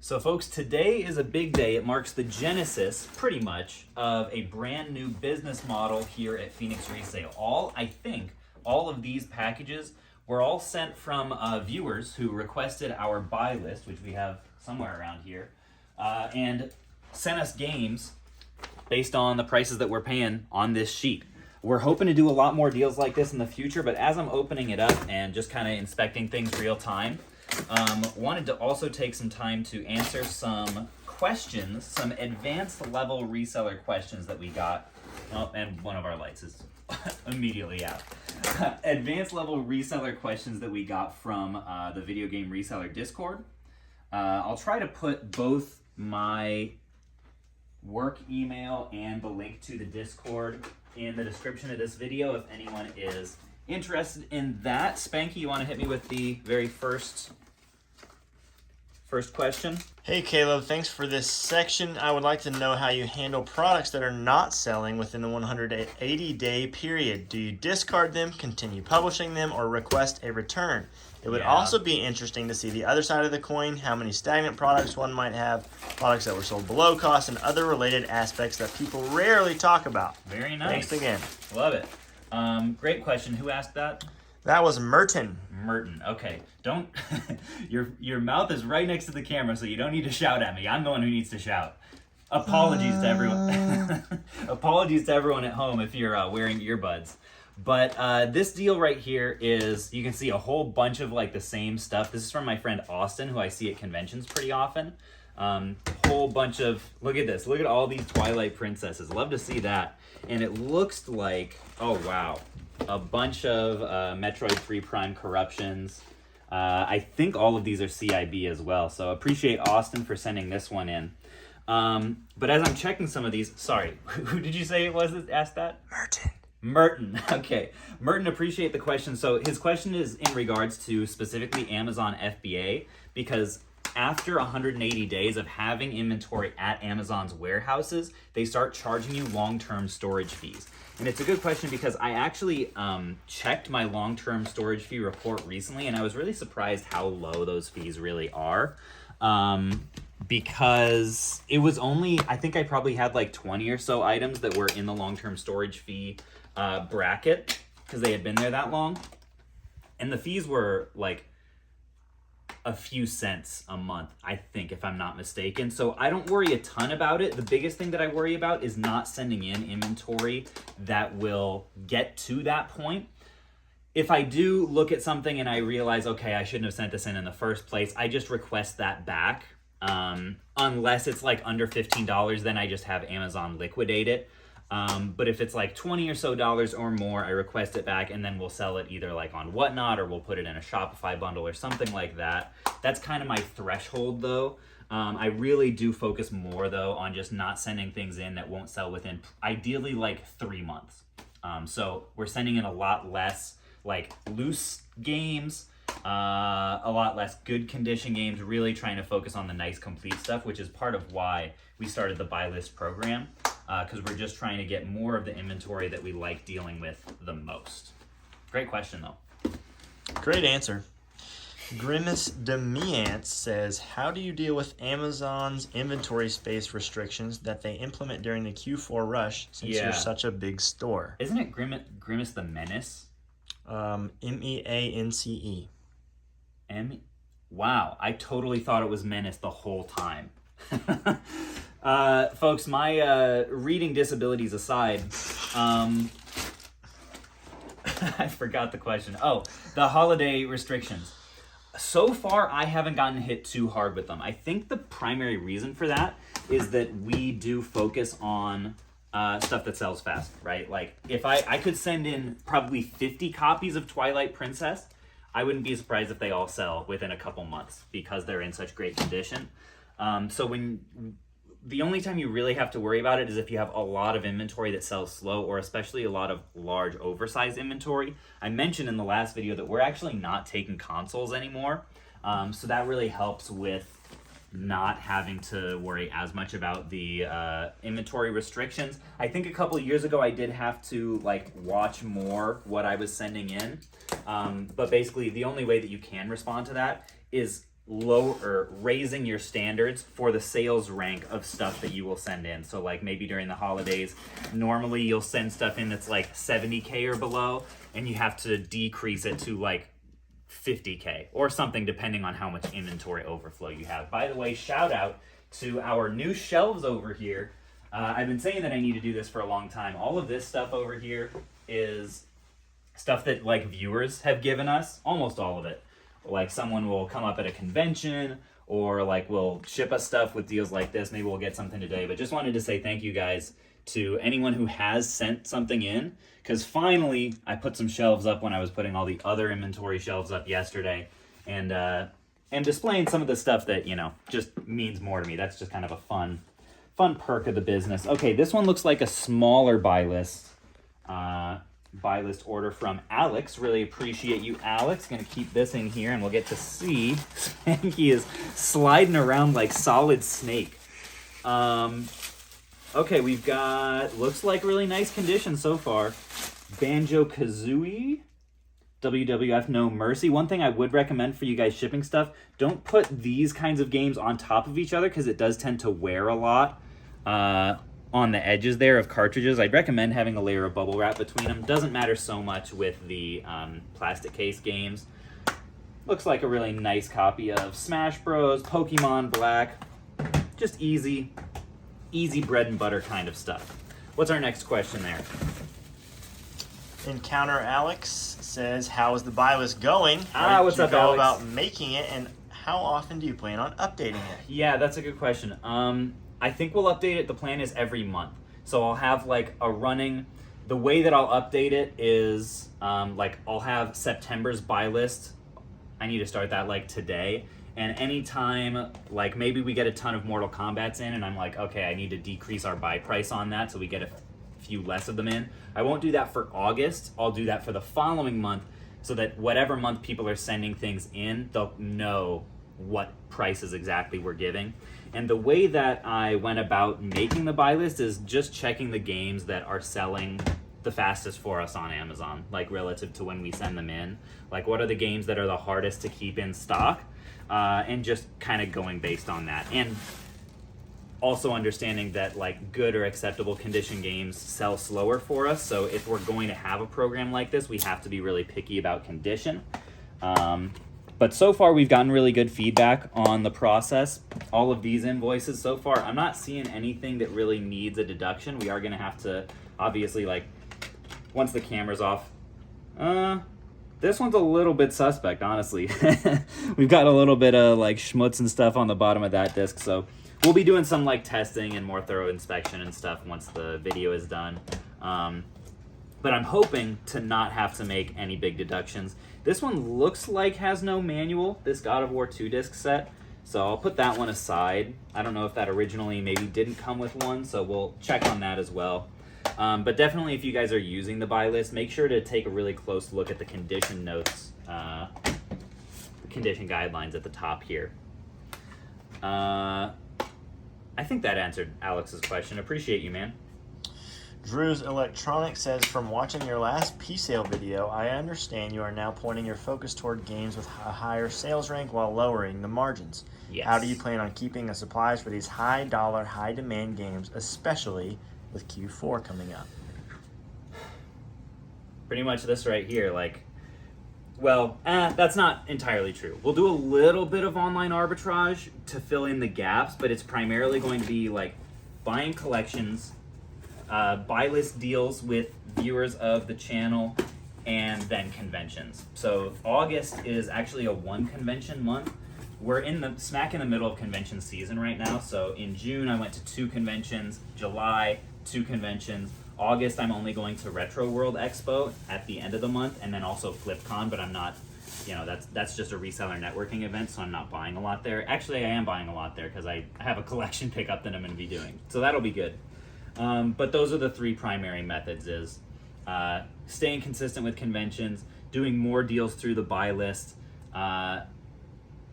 So folks, today is a big day. It marks the genesis, pretty much, of a brand new business model here at Phoenix Resale. All of these packages were all sent from viewers who requested our buy list, which we have somewhere around here, and sent us games based on the prices that we're paying on this sheet. We're hoping to do a lot more deals like this in the future, but as I'm opening it up and just kind of inspecting things real time, wanted to also take some time to answer some questions, some advanced level reseller questions that we got. Oh, and one of our lights is immediately out. Advanced level reseller questions that we got from the video game reseller Discord. I'll try to put both my work email and the link to the Discord in the description of this video if anyone is interested in that. Spanky, you want to hit me with the very first question? Hey Caleb, thanks for this section. I would like to know how you handle products that are not selling within the 180-day period. Do you discard them, continue publishing them, or request a return? It would also be interesting to see the other side of the coin, how many stagnant products one might have, products that were sold below cost, and other related aspects that people rarely talk about. Very nice. Thanks again. Love it. Great question. Who asked that? That was Merton. Merton. Okay. Don't your mouth is right next to the camera, so you don't need to shout at me. I'm the one who needs to shout. Apologies to everyone. Apologies to everyone at home if you're wearing earbuds. But this deal right here is, you can see a whole bunch of like the same stuff. This is from my friend Austin, who I see at conventions pretty often. Whole bunch of, look at this. Look at all these Twilight Princesses. Love to see that. And it looks like, oh wow, a bunch of Metroid 3 Prime Corruptions. I think all of these are CIB as well. So appreciate Austin for sending this one in. But as I'm checking some of these, sorry, who did you say it was that asked that? Merton. Okay. Merton, appreciate the question. So his question is in regards to specifically Amazon FBA, because after 180 days of having inventory at Amazon's warehouses, they start charging you long-term storage fees. And it's a good question because I actually checked my long-term storage fee report recently, and I was really surprised how low those fees really are. Because it was only, I think I probably had like 20 or so items that were in the long-term storage fee bracket because they had been there that long. And the fees were like a few cents a month, I think, if I'm not mistaken. So I don't worry a ton about it. The biggest thing that I worry about is not sending in inventory that will get to that point. If I do look at something and I realize, okay, I shouldn't have sent this in the first place, I just request that back. Unless it's like under $15, then I just have Amazon liquidate it. But if it's like $20 or so or more, I request it back, and then we'll sell it either like on Whatnot or we'll put it in a Shopify bundle or something like that. That's kind of my threshold though. I really do focus more though on just not sending things in that won't sell within ideally like 3 months. So we're sending in a lot less like loose games, a lot less good condition games, really trying to focus on the nice complete stuff, which is part of why we started the buy list program, because we're just trying to get more of the inventory that we like dealing with the most. Great question though. Great answer. Grimace Demiance says, how do you deal with Amazon's inventory space restrictions that they implement during the Q4 rush since you're such a big store? Isn't it Grimace the Menace? Meance. Wow, I totally thought it was Menace the whole time. Folks, my reading disabilities aside, I forgot the question. Oh, the holiday restrictions. So far, I haven't gotten hit too hard with them. I think the primary reason for that is that we do focus on stuff that sells fast, right? Like, if I could send in probably 50 copies of Twilight Princess, I wouldn't be surprised if they all sell within a couple months because they're in such great condition. So the only time you really have to worry about it is if you have a lot of inventory that sells slow, or especially a lot of large oversized inventory. I mentioned in the last video that we're actually not taking consoles anymore. So that really helps with not having to worry as much about the inventory restrictions. I think a couple of years ago I did have to like watch more what I was sending in. But basically the only way that you can respond to that is low or raising your standards for the sales rank of stuff that you will send in. So like maybe during the holidays, normally you'll send stuff in that's like 70K or below, and you have to decrease it to like 50K or something, depending on how much inventory overflow you have. By the way, shout out to our new shelves over here. I've been saying that I need to do this for a long time. All of this stuff over here is stuff that like viewers have given us, almost all of it. Like someone will come up at a convention, or like will ship us stuff with deals like this. Maybe we'll get something today, but just wanted to say thank you guys to anyone who has sent something in, because finally I put some shelves up when I was putting all the other inventory shelves up yesterday, and displaying some of the stuff that, you know, just means more to me. That's just kind of a fun perk of the business. Okay, this one looks like a smaller buy list order from Alex. Really appreciate you, Alex. Gonna keep this in here and we'll get to see. Spanky is sliding around like Solid Snake. Okay, we've got, looks like really nice condition so far. Banjo-Kazooie, WWF No Mercy. One thing I would recommend for you guys shipping stuff, don't put these kinds of games on top of each other, because it does tend to wear a lot on the edges there of cartridges. I'd recommend having a layer of bubble wrap between them. Doesn't matter so much with the plastic case games. Looks like a really nice copy of Smash Bros, Pokemon Black. Just easy bread and butter kind of stuff. What's our next question there? Encounter Alex says, how is the buy list going? How what's did you up, go Alex? about making it, and how often do you plan on updating it? Yeah, that's a good question. I think we'll update it. The plan is every month. So I'll have like a running, the way that I'll update it is like I'll have September's buy list. I need to start that like today. And anytime, like maybe we get a ton of Mortal Kombats in and I'm like, okay, I need to decrease our buy price on that so we get a few less of them in. I won't do that for August. I'll do that for the following month, so that whatever month people are sending things in, they'll know what prices exactly we're giving. And the way that I went about making the buy list is just checking the games that are selling the fastest for us on Amazon, like relative to when we send them in. Like what are the games that are the hardest to keep in stock, and just kind of going based on that. And also understanding that like good or acceptable condition games sell slower for us. So if we're going to have a program like this, we have to be really picky about condition. But so far we've gotten really good feedback on the process. All of these invoices so far, I'm not seeing anything that really needs a deduction. We are gonna have to, obviously, like, once the camera's off, this one's a little bit suspect, honestly. We've got a little bit of like schmutz and stuff on the bottom of that disc, so we'll be doing some like testing and more thorough inspection and stuff once the video is done. But I'm hoping to not have to make any big deductions. This one looks like has no manual, this God of War 2 disc set, so I'll put that one aside. I don't know if that originally maybe didn't come with one, so we'll check on that as well. But definitely if you guys are using the buy list, make sure to take a really close look at the condition notes, condition guidelines at the top here. I think that answered Alex's question. Appreciate you, man. Drew's Electronics says, from watching your last P-Sale video, I understand you are now pointing your focus toward games with a higher sales rank while lowering the margins. Yes. How do you plan on keeping the supplies for these high-dollar, high-demand games, especially with Q4 coming up? Pretty much this right here, like, well, that's not entirely true. We'll do a little bit of online arbitrage to fill in the gaps, but it's primarily going to be like buying collections, buy list deals with viewers of the channel, and then conventions. So August is actually a one convention month. We're in the smack in the middle of convention season right now. So in June I went to 2 conventions, July 2 conventions, August I'm only going to Retro World Expo at the end of the month, and then also FlipCon, but I'm not, you know, that's just a reseller networking event, so I'm not buying a lot there. Actually, I am buying a lot there because I have a collection pickup that I'm going to be doing, so that'll be good. But those are the 3 primary methods: is staying consistent with conventions, doing more deals through the buy list,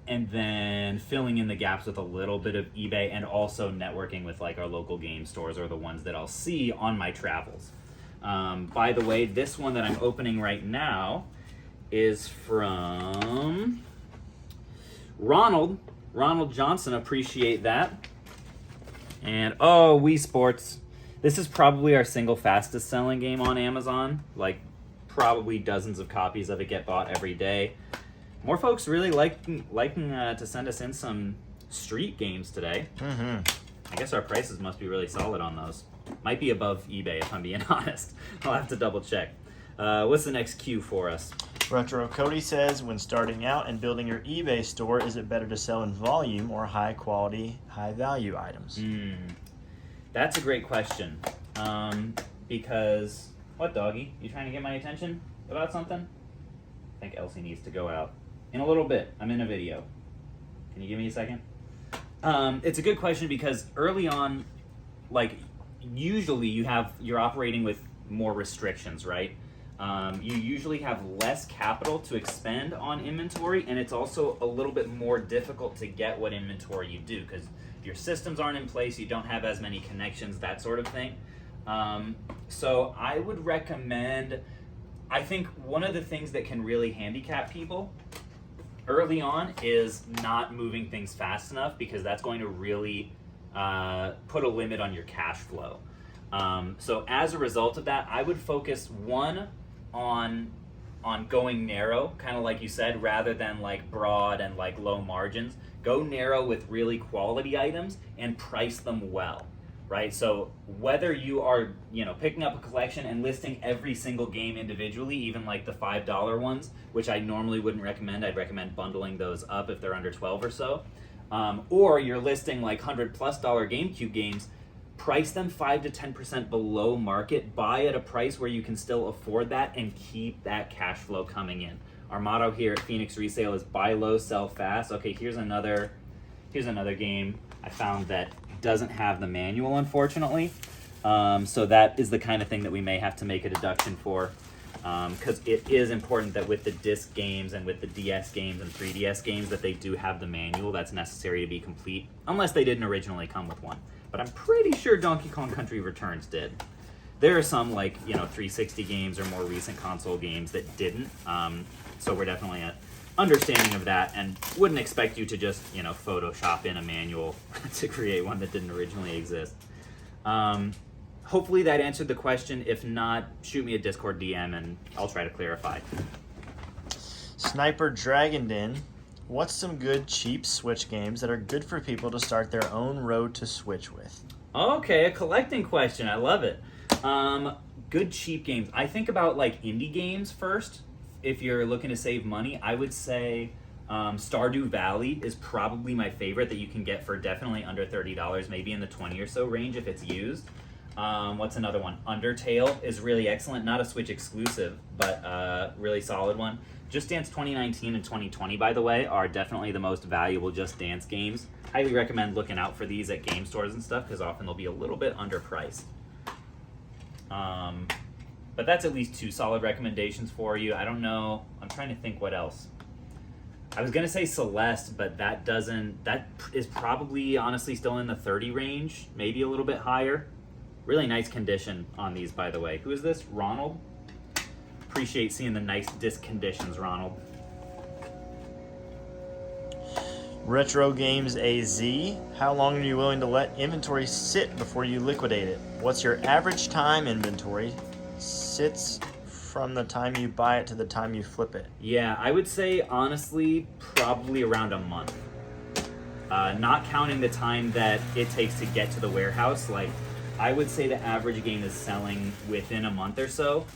and then filling in the gaps with a little bit of eBay, and also networking with like our local game stores or the ones that I'll see on my travels. By the way, this one that I'm opening right now is from Ronald Johnson, appreciate that. And oh, Wii Sports. This is probably our single fastest selling game on Amazon. Like, probably dozens of copies of it get bought every day. More folks really liking to send us in some street games today. Mm-hmm. I guess our prices must be really solid on those. Might be above eBay if I'm being honest. I'll have to double check. What's the next cue for us? Retro Cody says, when starting out and building your eBay store, is it better to sell in volume or high quality, high value items? That's a great question. Because, what, doggy? You trying to get my attention about something? I think Elsie needs to go out. In a little bit. I'm in a video. Can you give me a second? It's a good question because early on, like, usually you're operating with more restrictions, right? You usually have less capital to expend on inventory, and it's also a little bit more difficult to get what inventory you do because your systems aren't in place, you don't have as many connections, that sort of thing. So I would recommend, I think one of the things that can really handicap people early on is not moving things fast enough because that's going to really put a limit on your cash flow. So as a result of that, I would focus on going narrow, kind of like you said, rather than like broad and like low margins. Go narrow with really quality items and price them well, right? So whether you are, picking up a collection and listing every single game individually, even like the $5 ones, which I normally wouldn't recommend. I'd recommend bundling those up if they're under 12 or so. Or you're listing like $100+ GameCube games, price them 5 to 10% below market, buy at a price where you can still afford that and keep that cash flow coming in. Our motto here at Phoenix Resale is buy low, sell fast. Okay, here's another game I found that doesn't have the manual, unfortunately. So that is the kind of thing that we may have to make a deduction for, because it is important that with the disc games and with the DS games and 3DS games that they do have the manual that's necessary to be complete, unless they didn't originally come with one. But I'm pretty sure Donkey Kong Country Returns did. There are some 360 games or more recent console games that didn't. So we're definitely understanding of that and wouldn't expect you to just, Photoshop in a manual to create one that didn't originally exist. Hopefully that answered the question. If not, shoot me a Discord DM and I'll try to clarify. Sniper Dragon Den, what's some good cheap Switch games that are good for people to start their own road to Switch with? Okay, a collecting question. I love it. Good cheap games. I think about indie games first. If you're looking to save money, I would say Stardew Valley is probably my favorite that you can get for definitely under $30, maybe in the 20 or so range if it's used. What's another one? Undertale is really excellent. Not a Switch exclusive, but really solid one. Just Dance 2019 and 2020, by the way, are definitely the most valuable Just Dance games. Highly recommend looking out for these at game stores and stuff because often they'll be a little bit underpriced. But that's at least 2 solid recommendations for you. I don't know. I'm trying to think what else. I was going to say Celeste, but that is probably honestly still in the 30 range, maybe a little bit higher. Really nice condition on these, by the way. Who is this? Ronald? Appreciate seeing the nice disc conditions, Ronald. Retro Games AZ, how long are you willing to let inventory sit before you liquidate it? What's your average time inventory sits from the time you buy it to the time you flip it? Yeah, I would say, honestly, probably around a month. Not counting the time that it takes to get to the warehouse. I would say the average game is selling within a month or so.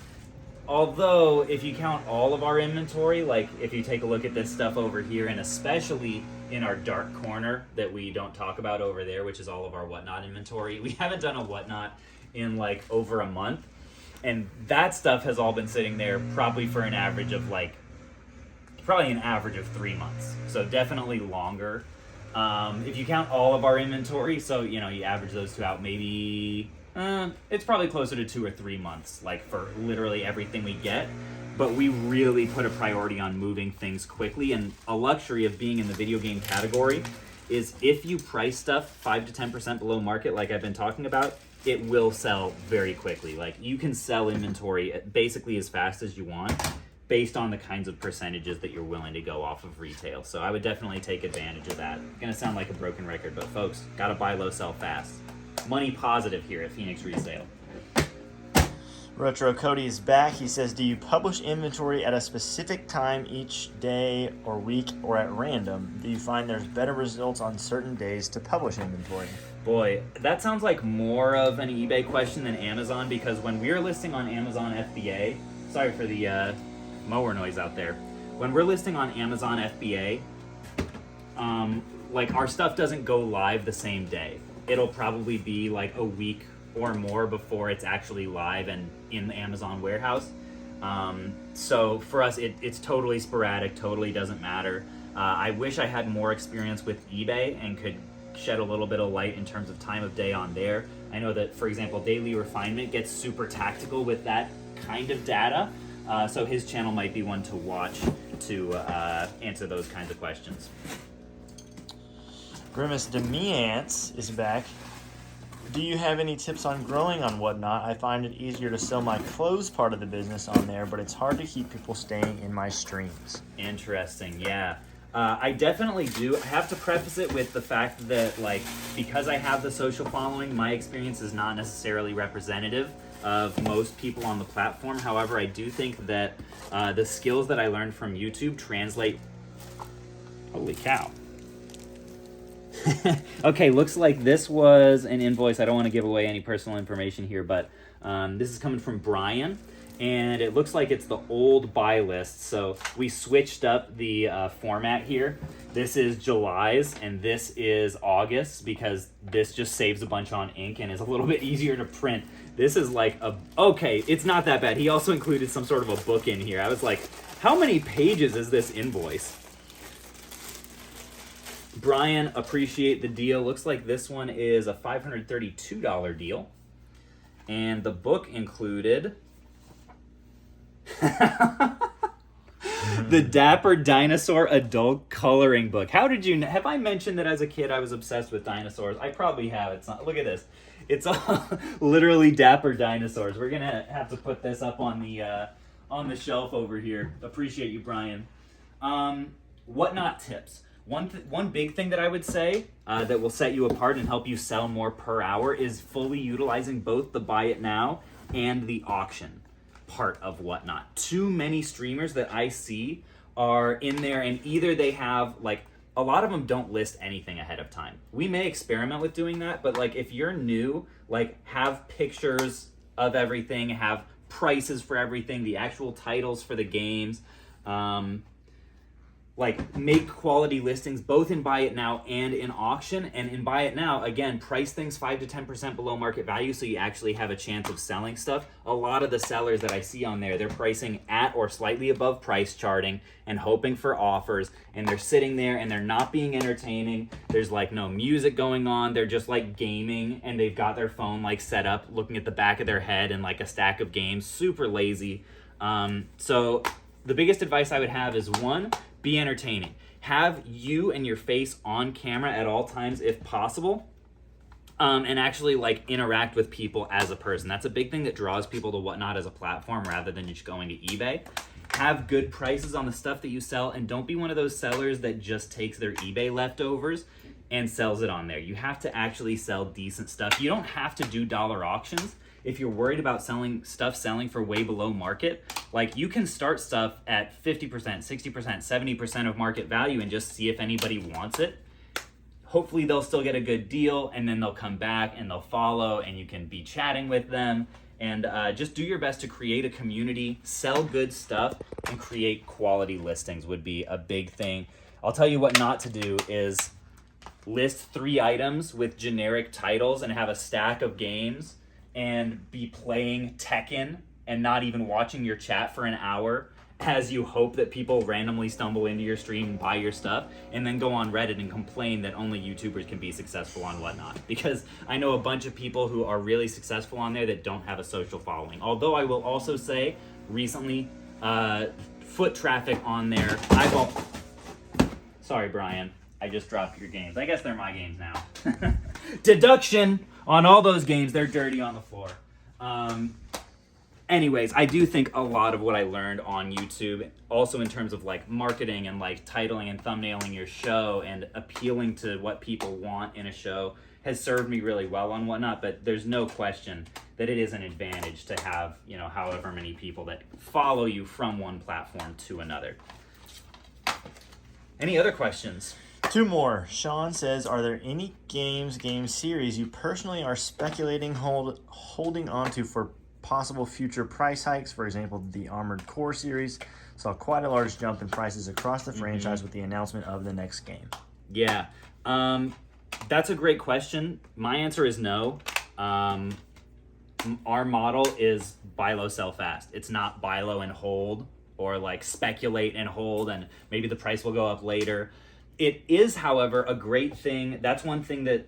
Although, if you count all of our inventory, if you take a look at this stuff over here, and especially in our dark corner that we don't talk about over there, which is all of our Whatnot inventory, we haven't done a Whatnot in over a month. And that stuff has all been sitting there probably for an average of 3 months. So definitely longer. If you count all of our inventory, so you average those two out, maybe it's probably closer to 2 or 3 months, for literally everything we get. But we really put a priority on moving things quickly, and a luxury of being in the video game category is if you price stuff 5 to 10% below market, like I've been talking about, it will sell very quickly. You can sell inventory basically as fast as you want, based on the kinds of percentages that you're willing to go off of retail. So I would definitely take advantage of that. Gonna sound like a broken record, but folks, gotta buy low, sell fast. Money positive here at Phoenix Resale. Retro Cody is back. He says, do you publish inventory at a specific time each day or week or at random? Do you find there's better results on certain days to publish inventory? Boy, that sounds like more of an eBay question than Amazon, because when we're listing on Amazon FBA, sorry for the mower noise out there. When we're listing on Amazon FBA, like our stuff doesn't go live the same day. It'll probably be like a week or more before it's actually live and in the Amazon warehouse. So for us, it's totally sporadic, totally doesn't matter. I wish I had more experience with eBay and could shed a little bit of light in terms of time of day on there. I know that, for example, Daily Refinement gets super tactical with that kind of data. So his channel might be one to watch to answer those kinds of questions. Grimace Demiance is back. Do you have any tips on growing on Whatnot? I find it easier to sell my clothes part of the business on there, but it's hard to keep people staying in my streams. Interesting, yeah. I definitely do. I have to preface it with the fact that, like, because I have the social following, my experience is not necessarily representative of most people on the platform. However, I do think that the skills that I learned from YouTube translate. Holy cow. Okay, looks like this was an invoice. I don't want to give away any personal information here, but this is coming from Brian, and it looks like it's the old buy list. So we switched up the format here. This is July's, and this is August, because this just saves a bunch on ink and is a little bit easier to print. This is like okay, it's not that bad. He also included some sort of a book in here. I was like, how many pages is this invoice? Brian, appreciate the deal. Looks like this one is a $532 deal. And the book included the Dapper Dinosaur Adult Coloring Book. How did you have I mentioned that as a kid I was obsessed with dinosaurs? I probably have. It's not. Look at this. It's all literally Dapper Dinosaurs. We're going to have to put this up on the shelf over here. Appreciate you, Brian. Whatnot tips. One big thing that I would say that will set you apart and help you sell more per hour is fully utilizing both the buy it now and the auction part of Whatnot. Too many streamers that I see are in there, and either they have, like, a lot of them don't list anything ahead of time. We may experiment with doing that, but like if you're new, like have pictures of everything, have prices for everything, the actual titles for the games, like make quality listings both in buy it now and in auction. And in buy it now, again, price things 5 to 10% below market value so you actually have a chance of selling stuff. A lot of the sellers that I see on there, they're pricing at or slightly above price charting and hoping for offers, and they're sitting there and they're not being entertaining. There's like no music going on. They're just like gaming, and they've got their phone like set up looking at the back of their head and like a stack of games. Super lazy. So the biggest advice I would have is, one, be entertaining. Have you and your face on camera at all times if possible, and actually like interact with people as a person. That's a big thing that draws people to Whatnot as a platform rather than just going to eBay. Have good prices on the stuff that you sell, and don't be one of those sellers that just takes their eBay leftovers and sells it on there. You have to actually sell decent stuff. You don't have to do dollar auctions. If you're worried about selling for way below market, like you can start stuff at 50%, 60%, 70% of market value and just see if anybody wants it. Hopefully they'll still get a good deal, and then they'll come back and they'll follow, and you can be chatting with them. And just do your best to create a community, sell good stuff, and create quality listings would be a big thing. I'll tell you what not to do is list 3 items with generic titles and have a stack of games and be playing Tekken and not even watching your chat for an hour as you hope that people randomly stumble into your stream and buy your stuff, and then go on Reddit and complain that only YouTubers can be successful on Whatnot. Because I know a bunch of people who are really successful on there that don't have a social following. Although I will also say, recently, foot traffic on there, sorry, Brian, I just dropped your games. I guess they're my games now. Deduction on all those games, they're dirty on the floor. anyways, I do think a lot of what I learned on YouTube, also in terms of like marketing and like titling and thumbnailing your show and appealing to what people want in a show, has served me really well on whatnot. But there's no question that it is an advantage to have, you know, however many people that follow you from one platform to another. Any other questions? 2 more. Sean says, are there any game series you personally are speculating holding onto for possible future price hikes? For example, the Armored Core series saw quite a large jump in prices across the franchise with the announcement of the next game. Yeah. That's a great question. My answer is no. Our model is buy low, sell fast. It's not buy low and hold, or like speculate and hold and maybe the price will go up later. It is, however, a great thing. That's one thing that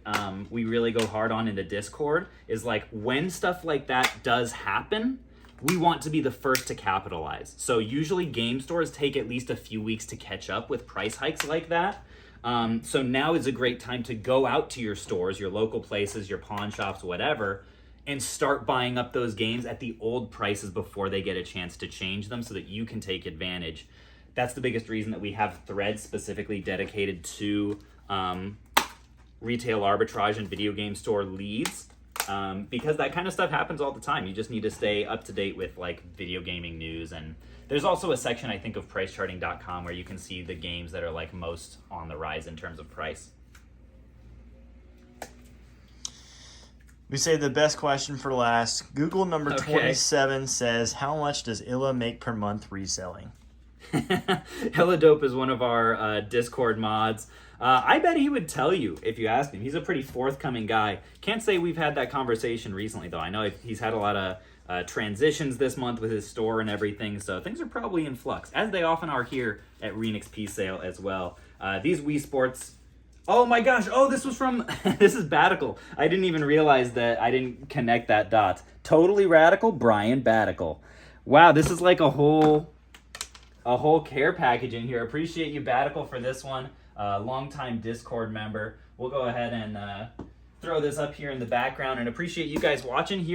we really go hard on in the Discord, is like when stuff like that does happen, we want to be the first to capitalize. So usually game stores take at least a few weeks to catch up with price hikes like that. So now is a great time to go out to your stores, your local places, your pawn shops, whatever, and start buying up those games at the old prices before they get a chance to change them so that you can take advantage. That's the biggest reason that we have threads specifically dedicated to retail arbitrage and video game store leads, because that kind of stuff happens all the time. You just need to stay up to date with like video gaming news. And there's also a section, I think, of pricecharting.com where you can see the games that are like most on the rise in terms of price. We say the best question for last. Google number 27 says, how much does Illa make per month reselling? Hella Dope is one of our Discord mods. I bet he would tell you if you asked him. He's a pretty forthcoming guy. Can't say we've had that conversation recently, though. I know he's had a lot of transitions this month with his store and everything, so things are probably in flux, as they often are here at Renix Sale as well. These Wii Sports... Oh my gosh, this was from... this is Batical. I didn't even realize that I didn't connect that dot. Totally Radical, Brian Batical. Wow, this is like a whole care package in here. Appreciate you, Batical, for this one. Longtime Discord member. We'll go ahead and throw this up here in the background, and appreciate you guys watching here.